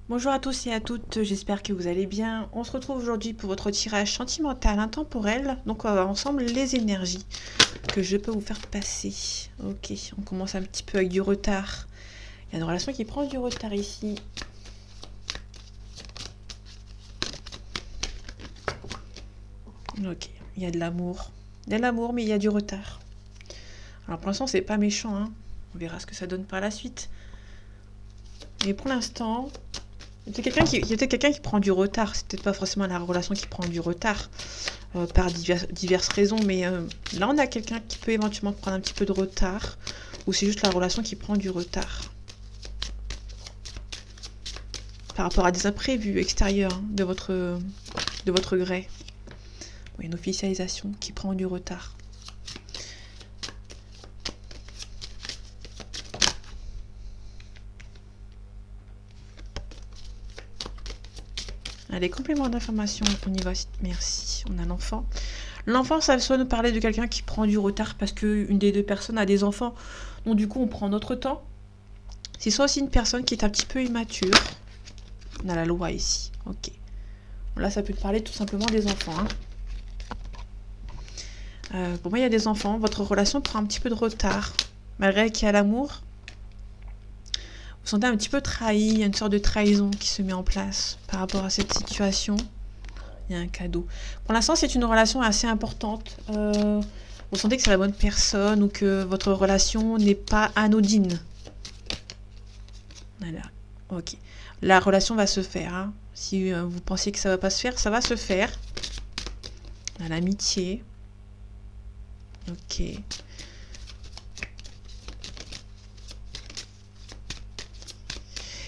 Bonjour à tous et à toutes, j'espère que vous allez bien. On se retrouve aujourd'hui pour votre tirage sentimental intemporel. Donc on va voir ensemble les énergies que je peux vous faire passer. Ok, on commence un petit peu avec du retard. Il y a une relation qui prend du retard ici. Ok, il y a de l'amour. Il y a de l'amour mais il y a du retard. Alors pour l'instant c'est pas méchant, hein. On verra ce que ça donne par la suite. Mais pour l'instant, il y a peut-être quelqu'un qui prend du retard. C'est peut-être pas forcément la relation qui prend du retard. Par diverses raisons, mais là on a quelqu'un qui peut éventuellement prendre un petit peu de retard, ou c'est juste la relation qui prend du retard par rapport à des imprévus extérieurs, hein, de votre gré. Bon, une officialisation qui prend du retard. Allez, complément d'information, on y va, merci. On a l'enfant. L'enfant, ça va soit nous parler de quelqu'un qui prend du retard parce qu'une des deux personnes a des enfants, donc du coup on prend notre temps. C'est soit aussi une personne qui est un petit peu immature. On a la loi ici, ok. Là, ça peut te parler tout simplement des enfants. Hein. Pour moi, il y a des enfants. Votre relation prend un petit peu de retard. Malgré qu'il y a l'amour, vous sentez un petit peu trahi. Il y a une sorte de trahison qui se met en place par rapport à cette situation. Il y a un cadeau. Pour l'instant, c'est une relation assez importante. Vous sentez que c'est la bonne personne ou que votre relation n'est pas anodine. Voilà. Ok. La relation va se faire. Hein. Si vous pensez que ça va pas se faire, ça va se faire. On a l'amitié. Ok. Il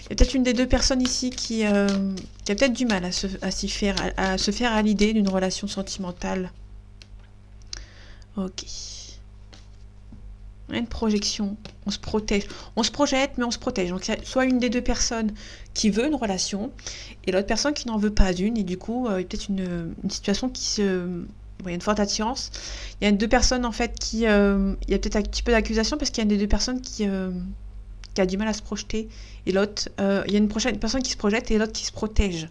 y a peut-être une des deux personnes ici qui a peut-être du mal à se faire à l'idée d'une relation sentimentale. Ok. Une projection. On se protège. On se projette, mais on se protège. Donc, soit une des deux personnes qui veut une relation, et l'autre personne qui n'en veut pas d'une. Et du coup, il y a peut-être une situation qui se... Il y a une forte attirance. Il y a deux personnes, en fait, qui... il y a peut-être un petit peu d'accusation, parce qu'il y a une des deux personnes qui a du mal à se projeter. Et l'autre... il y a une personne qui se projette et l'autre qui se protège.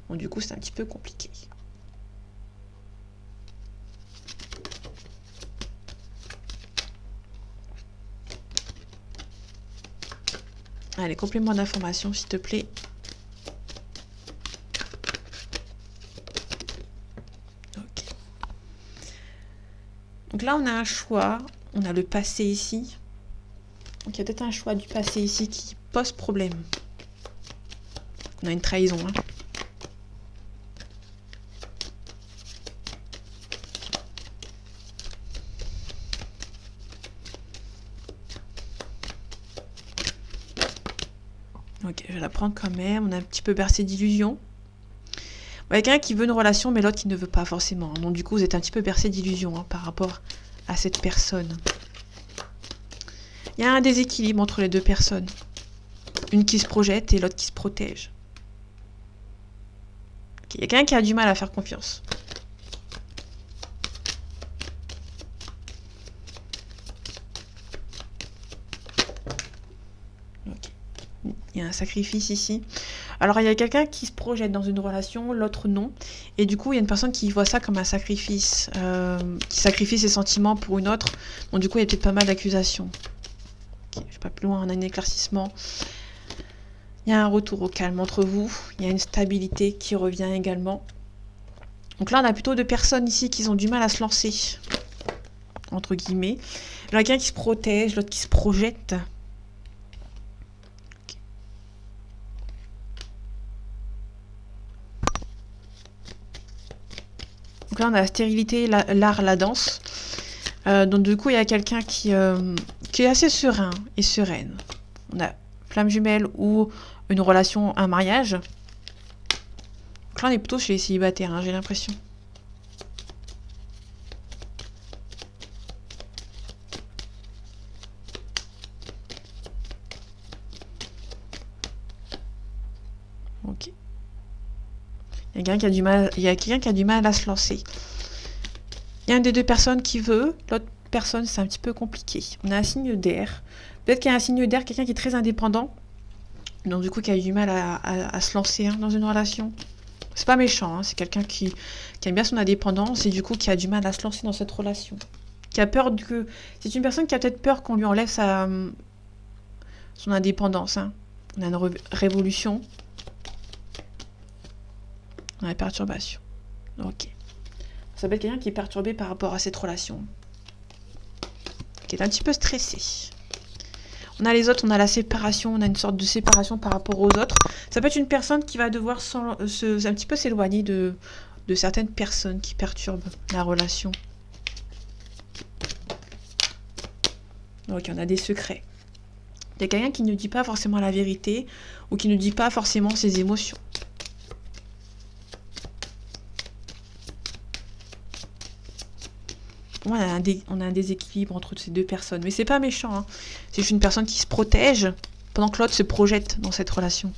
Donc, du coup, c'est un petit peu compliqué. Allez, complément d'information, s'il te plaît. Ok. Donc là, on a un choix. On a le passé ici. Donc il y a peut-être un choix du passé ici qui pose problème. On a une trahison. Hein. Ok, je vais la prendre quand même. On a un petit peu bercé d'illusions. Il y a quelqu'un qui veut une relation, mais l'autre qui ne veut pas forcément. Donc du coup, vous êtes un petit peu bercé d'illusions, hein, par rapport à cette personne. Il y a un déséquilibre entre les deux personnes. Une qui se projette et l'autre qui se protège. Okay, il y a quelqu'un qui a du mal à faire confiance. Okay. Il y a un sacrifice ici. Alors, il y a quelqu'un qui se projette dans une relation, l'autre non. Et du coup, il y a une personne qui voit ça comme un sacrifice, qui sacrifie ses sentiments pour une autre. Donc, du coup, il y a peut-être pas mal d'accusations. Okay, je ne vais pas plus loin, on a un éclaircissement. Il y a un retour au calme entre vous. Il y a une stabilité qui revient également. Donc là, on a plutôt deux personnes ici qui ont du mal à se lancer, entre guillemets. Alors, quelqu'un qui se protège, l'autre qui se projette. Donc là, on a la stérilité, l'art, la danse. Donc du coup, il y a quelqu'un qui est assez serein et sereine. On a flamme jumelle ou une relation, un mariage. Donc là, on est plutôt chez les célibataires, hein, j'ai l'impression. Ok. Il y a quelqu'un qui a du mal à se lancer. Il y a une des deux personnes qui veut, l'autre personne, c'est un petit peu compliqué. On a un signe d'air. Peut-être qu'il y a un signe d'air, quelqu'un qui est très indépendant. Donc du coup, qui a eu du mal à se lancer dans une relation. C'est pas méchant, c'est quelqu'un qui aime bien son indépendance et du coup qui a du mal à se lancer dans cette relation. Qui a peur que... C'est une personne qui a peut-être peur qu'on lui enlève son indépendance. On a une révolution. On a la perturbation. Ok. Ça peut être quelqu'un qui est perturbé par rapport à cette relation. Qui est un petit peu stressé. On a les autres, on a la séparation, on a une sorte de séparation par rapport aux autres. Ça peut être une personne qui va devoir un petit peu s'éloigner de certaines personnes qui perturbent la relation. Ok, on a des secrets. Il y a quelqu'un qui ne dit pas forcément la vérité ou qui ne dit pas forcément ses émotions. Pour moi, on a un déséquilibre entre ces deux personnes. Mais c'est pas méchant. C'est juste une personne qui se protège pendant que l'autre se projette dans cette relation.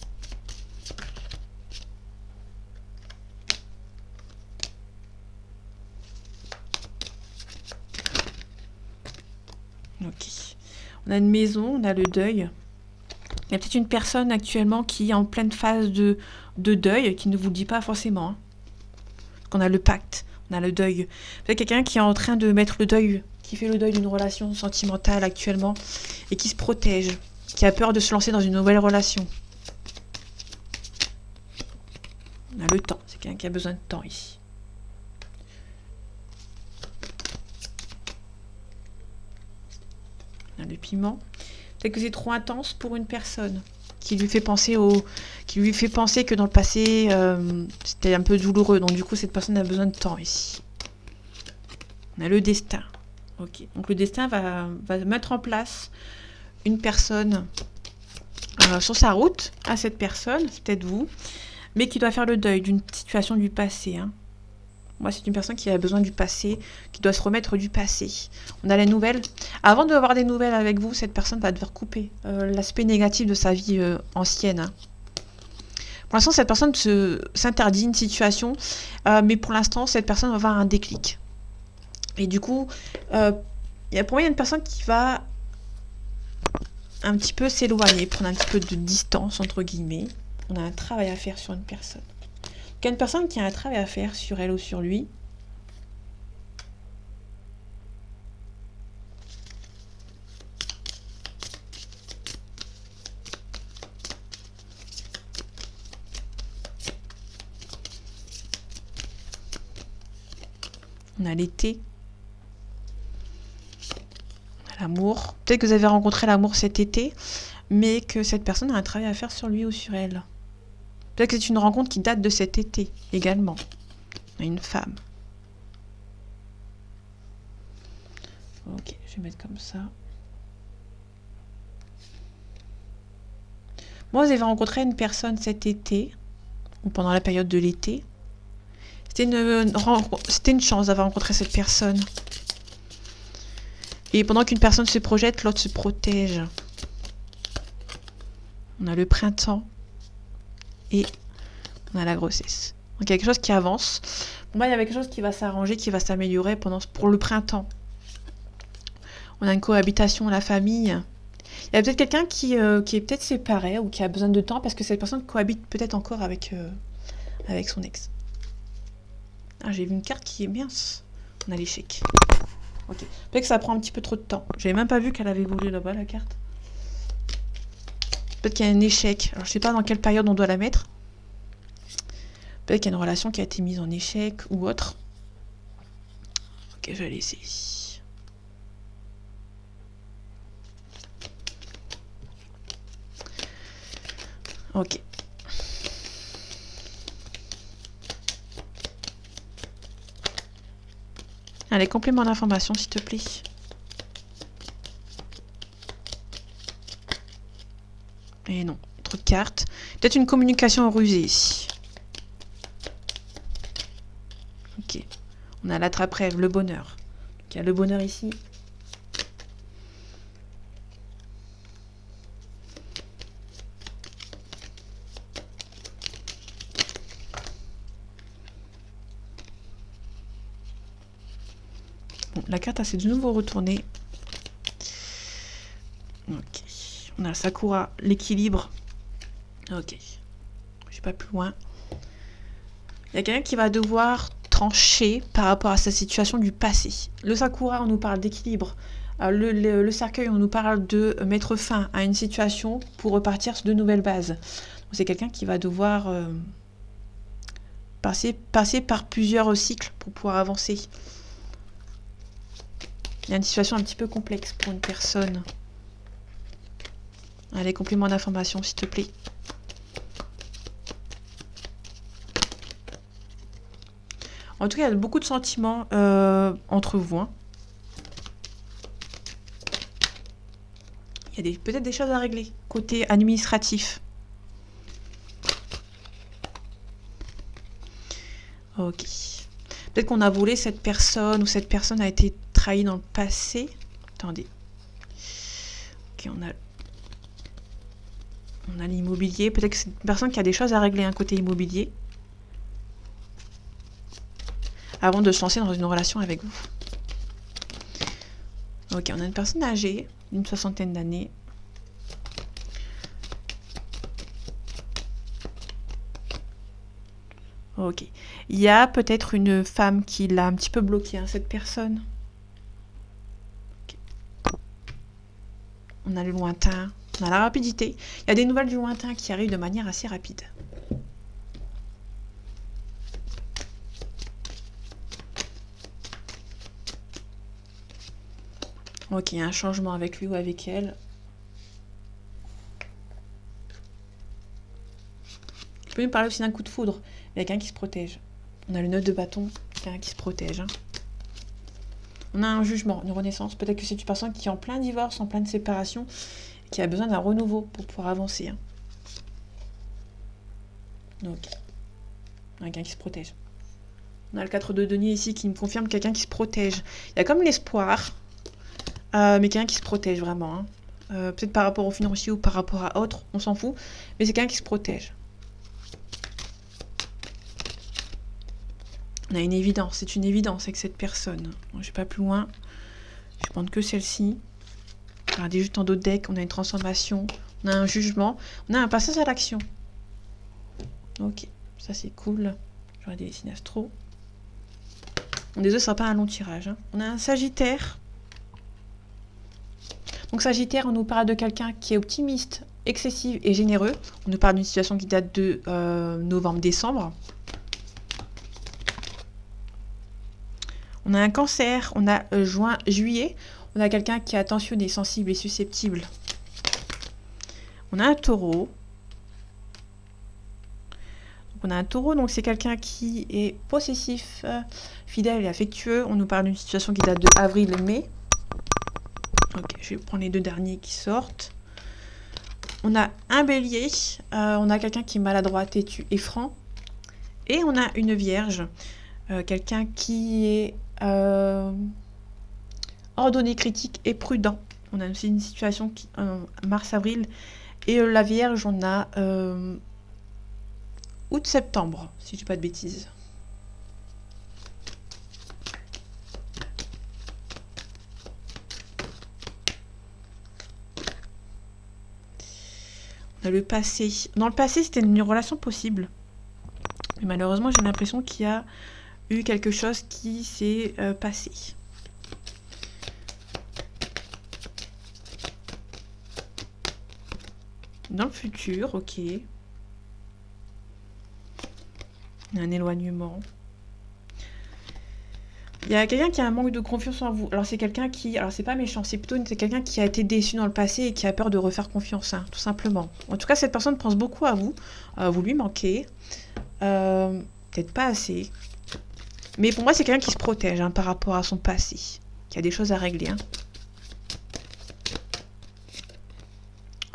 Ok. On a une maison, on a le deuil. Il y a peut-être une personne actuellement qui est en pleine phase de deuil, qui ne vous le dit pas forcément. Parce qu'on a le pacte, on a le deuil. Peut-être quelqu'un qui est en train de mettre le deuil, qui fait le deuil d'une relation sentimentale actuellement, et qui se protège, qui a peur de se lancer dans une nouvelle relation. On a le temps, c'est quelqu'un qui a besoin de temps ici. On a le piment. Peut-être que c'est trop intense pour une personne, qui lui fait penser que dans le passé, c'était un peu douloureux. Donc du coup, cette personne a besoin de temps ici. On a le destin. Ok. Donc le destin va mettre en place une personne sur sa route à cette personne, c'est peut-être vous, mais qui doit faire le deuil d'une situation du passé. Moi, c'est une personne qui a besoin du passé, qui doit se remettre du passé. On a les nouvelles. Avant d'avoir des nouvelles avec vous, cette personne va devoir couper l'aspect négatif de sa vie ancienne. Pour l'instant, cette personne s'interdit une situation, mais pour l'instant, cette personne va avoir un déclic. Et du coup, pour moi, il y a une personne qui va un petit peu s'éloigner, prendre un petit peu de distance, entre guillemets. On a un travail à faire sur une personne. Il y a une personne qui a un travail à faire sur elle ou sur lui. On a l'été. On a l'amour. Peut-être que vous avez rencontré l'amour cet été, mais que cette personne a un travail à faire sur lui ou sur elle. Peut-être que c'est une rencontre qui date de cet été également. On a une femme. Ok, je vais mettre comme ça. Moi, vous avez rencontré une personne cet été, ou pendant la période de l'été. C'était une chance d'avoir rencontré cette personne. Et pendant qu'une personne se projette, l'autre se protège. On a le printemps. Et on a la grossesse. Donc il y a quelque chose qui avance. Pour moi, il y a quelque chose qui va s'arranger, qui va s'améliorer pour le printemps. On a une cohabitation, la famille. Il y a peut-être quelqu'un qui est peut-être séparé ou qui a besoin de temps parce que cette personne cohabite peut-être encore avec son ex. Ah, j'ai vu une carte qui est mince. On a l'échec. Ok. Peut-être que ça prend un petit peu trop de temps. J'avais même pas vu qu'elle avait évolué là-bas, la carte. Peut-être qu'il y a un échec. Alors, je sais pas dans quelle période on doit la mettre. Peut-être qu'il y a une relation qui a été mise en échec ou autre. Ok, je vais laisser ici. Ok. Allez, complément d'information, s'il te plaît. Et non, trop de cartes. Peut-être une communication rusée ici. Ok. On a l'attrape-rêve, le bonheur. Donc, il y a le bonheur ici. Bon, la carte s'est de nouveau retournée. Ok. On a Sakura, l'équilibre. Ok. Je vais pas plus loin. Il y a quelqu'un qui va devoir trancher par rapport à sa situation du passé. Le Sakura, on nous parle d'équilibre. Le cercueil, on nous parle de mettre fin à une situation pour repartir sur de nouvelles bases. C'est quelqu'un qui va devoir passer par plusieurs cycles pour pouvoir avancer. Il y a une situation un petit peu complexe pour une personne. Allez, complément d'information, s'il te plaît. En tout cas, il y a beaucoup de sentiments entre vous. Hein. Il y a peut-être des choses à régler côté administratif. Ok. Peut-être qu'on a volé cette personne ou cette personne a été trahie dans le passé. Attendez. Ok, on a l'immobilier. Peut-être que c'est une personne qui a des choses à régler, un côté immobilier. Avant de se lancer dans une relation avec vous. Ok, on a une personne âgée, d'une 60aine d'années. Ok. Il y a peut-être une femme qui l'a un petit peu bloqué, hein, cette personne. Okay. On a le lointain, on a la rapidité. Il y a des nouvelles du lointain qui arrivent de manière assez rapide. Ok, il y a un changement avec lui ou avec elle. Je peux nous parler aussi d'un coup de foudre. Il y a quelqu'un qui se protège. On a le 9 de bâton, quelqu'un qui se protège. Hein. On a un jugement, une renaissance. Peut-être que c'est une personne qui est en plein divorce, en pleine séparation, qui a besoin d'un renouveau pour pouvoir avancer. Hein. Donc, on a quelqu'un qui se protège. On a le 4 de denier ici qui me confirme quelqu'un qui se protège. Il y a comme l'espoir, mais quelqu'un qui se protège vraiment. Hein. Peut-être par rapport au financier ou par rapport à autre, on s'en fout. Mais c'est quelqu'un qui se protège. On a une évidence, c'est une évidence avec cette personne. Bon, je vais pas plus loin. Je vais prendre que celle-ci. Regardez juste en dos de deck, on a une transformation, on a un jugement, on a un passage à l'action. Ok, ça c'est cool. J'aurais des signes astro. Bon, désolé, ce sera pas un long tirage. Hein. On a un Sagittaire. Donc Sagittaire, on nous parle de quelqu'un qui est optimiste, excessif et généreux. On nous parle d'une situation qui date de novembre-décembre. On a un Cancer, on a juin-juillet. On a quelqu'un qui est attentionné, sensible et susceptible. On a un Taureau. Donc on a un Taureau, donc c'est quelqu'un qui est possessif, fidèle et affectueux. On nous parle d'une situation qui date de avril-mai. Ok, je vais prendre les deux derniers qui sortent. On a un Bélier. On a quelqu'un qui est maladroit, têtu et franc. Et on a une Vierge. Quelqu'un qui est ordonné, critique et prudent. On a aussi une situation qui mars-avril. Et la Vierge, on a août-septembre, si je dis pas de bêtises. On a le passé. Dans le passé, c'était une relation possible. Mais malheureusement, j'ai l'impression qu'il y a eu quelque chose qui s'est passé. Dans le futur, ok. Un éloignement. Il y a quelqu'un qui a un manque de confiance en vous. Alors c'est quelqu'un qui... Alors c'est pas méchant, c'est plutôt quelqu'un qui a été déçu dans le passé et qui a peur de refaire confiance, hein, tout simplement. En tout cas, cette personne pense beaucoup à vous. Vous lui manquez. Peut-être pas assez. Mais pour moi, c'est quelqu'un qui se protège hein, par rapport à son passé. Qui a des choses à régler. Hein.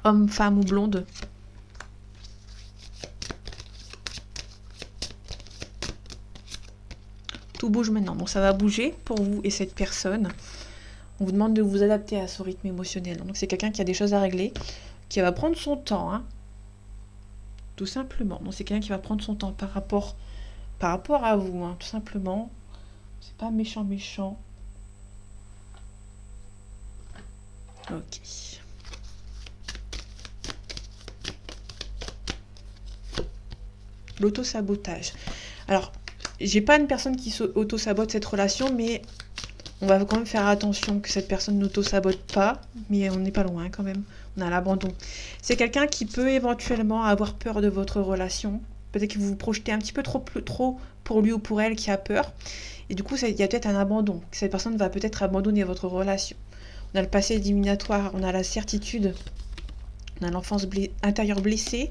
Homme, femme ou blonde. Tout bouge maintenant. Donc ça va bouger pour vous et cette personne. On vous demande de vous adapter à ce rythme émotionnel. Donc c'est quelqu'un qui a des choses à régler, qui va prendre son temps. Hein. Tout simplement. Donc c'est quelqu'un qui va prendre son temps par rapport à vous. Hein, tout simplement. C'est pas méchant. Ok. l'auto-sabotage. Alors, j'ai pas une personne qui auto-sabote cette relation, mais on va quand même faire attention que cette personne n'auto-sabote pas, mais on n'est pas loin quand même. On a l'abandon. C'est quelqu'un qui peut éventuellement avoir peur de votre relation. Peut-être que vous vous projetez un petit peu trop pour lui ou pour elle qui a peur. Et du coup, il y a peut-être un abandon. Cette personne va peut-être abandonner votre relation. On a le passé éliminatoire, on a la certitude, on a l'enfance intérieure blessée,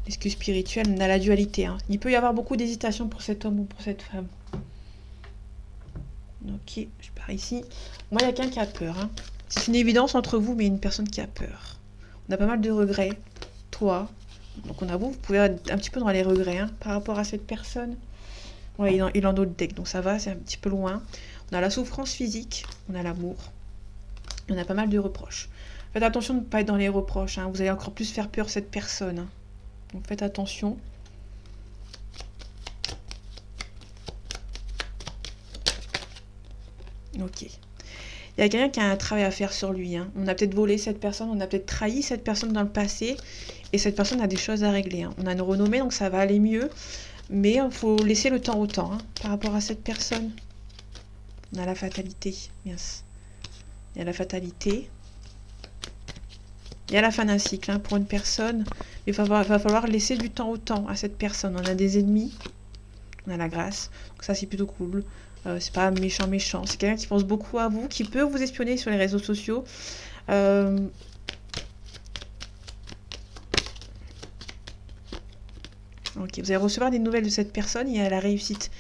l'excuse spirituelle, on a la dualité. Hein. Il peut y avoir beaucoup d'hésitation pour cet homme ou pour cette femme. Ok, je pars ici. Moi, il y a quelqu'un qui a peur. Hein. C'est une évidence entre vous, mais une personne qui a peur. On a pas mal de regrets. Toi. Donc on a vous pouvez être un petit peu dans les regrets hein, par rapport à cette personne. Ouais, il en a d'autres decks, donc ça va, c'est un petit peu loin. On a la souffrance physique, on a l'amour. On a pas mal de reproches. Faites attention de ne pas être dans les reproches. Hein. Vous allez encore plus faire peur cette personne. Hein. Donc faites attention. Ok. Il y a quelqu'un qui a un travail à faire sur lui. Hein. On a peut-être volé cette personne, on a peut-être trahi cette personne dans le passé. Et cette personne a des choses à régler. Hein. On a une renommée, donc ça va aller mieux. Mais il faut laisser le temps au temps hein, par rapport à cette personne. On a la fatalité. Yes. Il y a la fatalité. Il y a la fin d'un cycle hein, pour une personne. Il va falloir laisser du temps au temps à cette personne. On a des ennemis. On a la grâce. Donc ça, c'est plutôt cool. C'est pas méchant. C'est quelqu'un qui pense beaucoup à vous, qui peut vous espionner sur les réseaux sociaux. Ok, vous allez recevoir des nouvelles de cette personne. Il y a la réussite.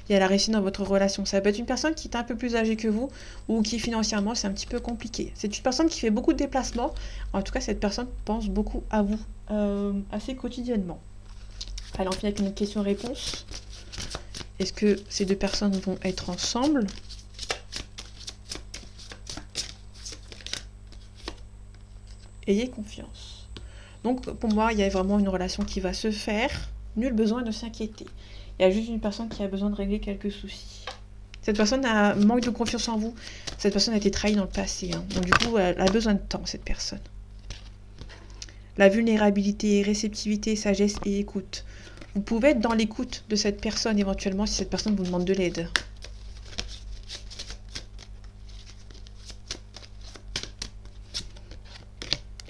Il y a la réussite dans votre relation. Ça peut être une personne qui est un peu plus âgée que vous ou qui financièrement c'est un petit peu compliqué. C'est une personne qui fait beaucoup de déplacements. En tout cas, cette personne pense beaucoup à vous assez quotidiennement. Allez, on finit avec une question-réponse. Est-ce que ces deux personnes vont être ensemble? Ayez confiance. Donc, pour moi, il y a vraiment une relation qui va se faire. Nul besoin de s'inquiéter. Il y a juste une personne qui a besoin de régler quelques soucis. Cette personne manque de confiance en vous. Cette personne a été trahie dans le passé. Hein. Donc, du coup, elle a besoin de temps, cette personne. La vulnérabilité, réceptivité, sagesse et écoute. Vous pouvez être dans l'écoute de cette personne éventuellement si cette personne vous demande de l'aide.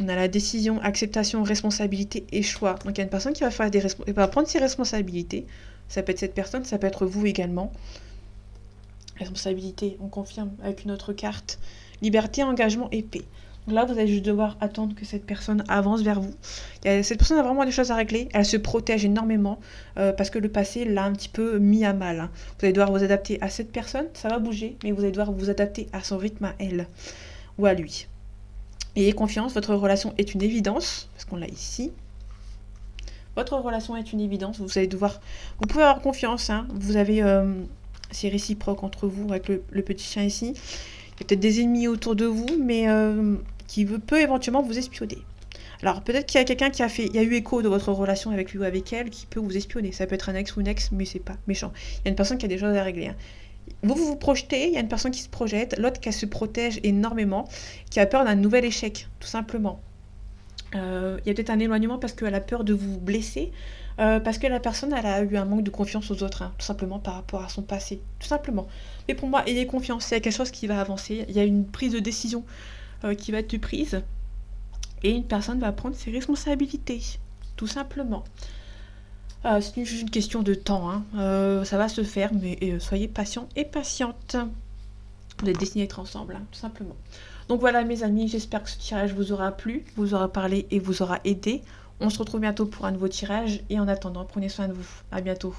On a la décision, acceptation, responsabilité et choix. Donc il y a une personne qui va prendre ses responsabilités. Ça peut être cette personne, ça peut être vous également. Responsabilité, on confirme avec une autre carte. Liberté, engagement et paix. Donc là, vous allez juste devoir attendre que cette personne avance vers vous. Cette personne a vraiment des choses à régler. Elle se protège énormément parce que le passé l'a un petit peu mis à mal. Hein. Vous allez devoir vous adapter à cette personne. Ça va bouger, mais vous allez devoir vous adapter à son rythme, à elle ou à lui. Ayez confiance, votre relation est une évidence, parce qu'on l'a ici. Votre relation est une évidence, vous pouvez avoir confiance, hein. Vous avez, c'est réciproque entre vous avec le petit chien ici. Il y a peut-être des ennemis autour de vous, mais qui peut éventuellement vous espionner. Alors peut-être qu'il y a quelqu'un il y a eu écho de votre relation avec lui ou avec elle, qui peut vous espionner. Ça peut être un ex ou une ex, mais c'est pas méchant. Il y a une personne qui a des choses à régler, hein. Vous vous projetez, il y a une personne qui se projette, l'autre qui se protège énormément, qui a peur d'un nouvel échec, tout simplement. Il y a peut-être un éloignement parce qu'elle a peur de vous blesser, parce que la personne elle a eu un manque de confiance aux autres, hein, tout simplement par rapport à son passé, tout simplement. Mais pour moi, ayez confiance, il y a quelque chose qui va avancer, il y a une prise de décision qui va être prise, et une personne va prendre ses responsabilités, tout simplement. C'est juste une question de temps, hein. Ça va se faire, mais soyez patients et patientes. Vous êtes destinés à être ensemble, hein, tout simplement. Donc voilà mes amis, j'espère que ce tirage vous aura plu, vous aura parlé et vous aura aidé. On se retrouve bientôt pour un nouveau tirage et en attendant, prenez soin de vous. À bientôt.